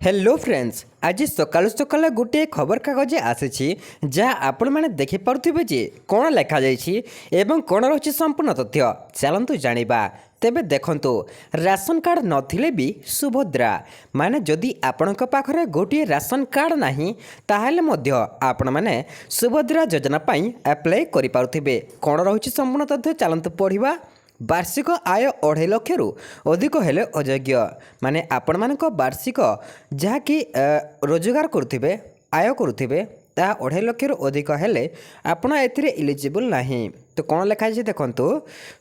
Hello friends आज सकालु सकाल गोटे खबरकागज आसी जहाँ आपण मैंने देखिपे जे कौन लिखा एवं कौन रही संपूर्ण तथ्य चलतु जाना तेबे देखंतु राशन कार्ड नथिले भी सुभद्रा माने जदि आपणक पाखरे गोटे राशन कार्ड नाही ताहेले मध्य आपण माने सुभद्रा योजना पाई अप्लाई करि पारुथिबे। कौन रही संपूर्ण तथ्य चलतु पढ़िबा। वार्षिक आय 2.5 लाख अधिक हेले अयोग्य माने आपण मानक वार्षिक जहाँकि रोजगार करुथिबे आय करुथिबे ता 2.5 लाख अधिक हेले आपण एथिरे इलिजिबल नाही। तो कौन लिखा है देखंतु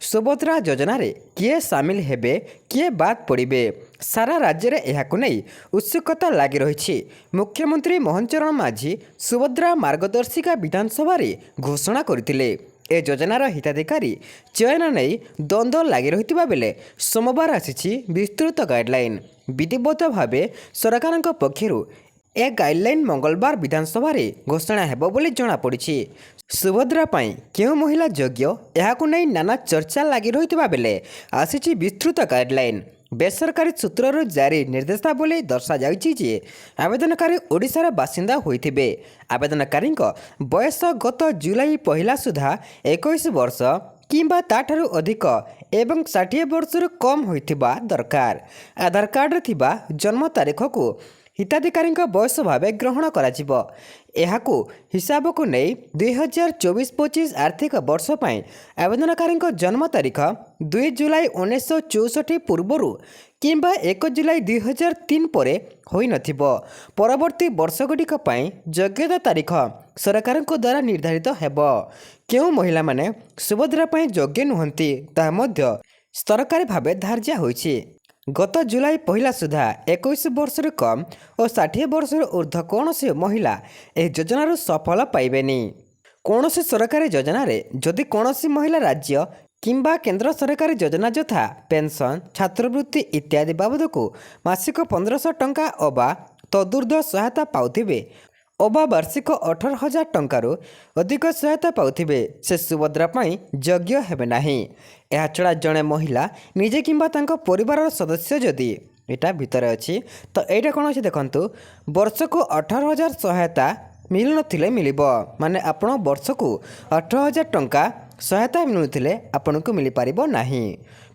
सुभद्रा योजना रे किए सामिल हेबे किए बाद पड़े सारा राज्य में यह उत्सुकता लगी रही। मुख्यमंत्री मोहन चरण माझी सुभद्रा मार्गदर्शिका विधानसभा रे घोषणा करथिले। ए योजनार हिताधिकारी चयन नहीं द्वंद्व लगी रही बेले सोमवार आसी विस्तृत गाइडलाइन विधिबद्ध भाव सरकार पक्षर ए गाइडलाइन मंगलवार विधानसभा रे घोषणा हेबो बोली जଣା पड़ी। सुभद्रा पाई क्यों महिला योग्य यहाकु नहीं नाना चर्चा लगी रही बेले आसी विस्तृत गाइडलाइन बेसरकारी सूत्रर जारी निर्देशावली दर्शा जाइए आवेदनकारी ओडिशार बासिंदा होइथिबे। आवेदनकारी बयस गत जुलाई 1 सुधा 21 वर्ष किंबा ताठारु अधिक एवं 60 वर्ष कम होइथिबा दरकार। आधार कार्ड थिबा जन्म तारीख को हिताधिकारी बयस भाव ग्रहण करा एहाकु हिसाब को नहीं 2024-25 आर्थिक वर्ष पर आवेदनकारी जन्म तारीख 2 जुलाई 1964 पूर्वर किंबा 1 जुलाई 2003 पर होई नथिबो। परवर्ती वर्षगुड़िक योग्यता तारीख सरकार द्वारा निर्धारित हेबो। क्यों महिला माने सुभद्रा पाई योग्य नुहंती ताहा मध्य सरकारी भाव धार्या होइछि। गत जुलाई 1 सुधा 21 वर्ष कम और 60 वर्ष ऊर्ध्व कौन से महिला यह योजनार सफल पाइबेनी। कौन से सरकारी योजना रे जदि कौन सी महिला राज्य किंबा केंद्र सरकारी योजना यथा पेंशन छात्रवृत्ति इत्यादि बाबद को मासिक 1500 टंका अबा तदूर्ध्व सहायता पाउथिबे अबा वार्षिक 18,000 टंकारु अधिक सहायता पाउथिबे से सुभद्रा पाई योग्य हेबे नाही। यह छड़ा जड़े महिला निजे किंबा तांको परिवार सदस्य जदि एटा भितर अच्छी तो एटा कौन अच्छे देखंतु वर्ष को 18,000 सहायता मिल नथिले मिलिबो माने आपण वर्ष को 18,000 टंका सहायता मिलुथिले आपन को मिल पारिबो नाही।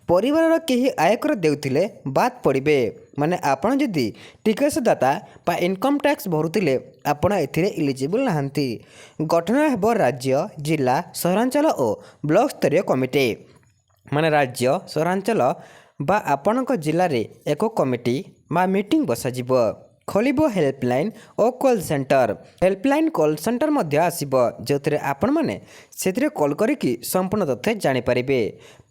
परिवार केही आयकर देउथिले बाद पड़े माने आपण जदि टिकसदाता बा इनकम टैक्स भरुथिले आपण एथिरे इलिजिबल नाहंती। गठन हेबो राज्य जिला सहरांचल और ब्लॉक स्तरीय कमिटी माने राज्य सहरांचल बा आपणक जिले रे एक कमिटी बा मीटिंग बसाजिबो। खोलिबो हेल्पलाइन और call centre helpline call centre मध्य आसीबो जोथरे आपण माने सेथिरे कॉल करिकि संपूर्ण तथ्य जानि परिबे।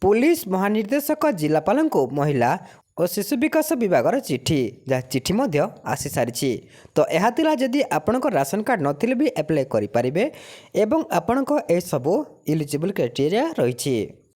पुलिस महानिर्देशक जिलापाल को महिला और शिशु विकास विभाग चिठी जहाँ चिठी मध्य आसी सारी। तो यह तिला जदि आपणक राशन कार्ड नथिले भी अप्लाई करि परिबे एवं आपणक ए सब इलिजिबल क्राइटेरिया रही।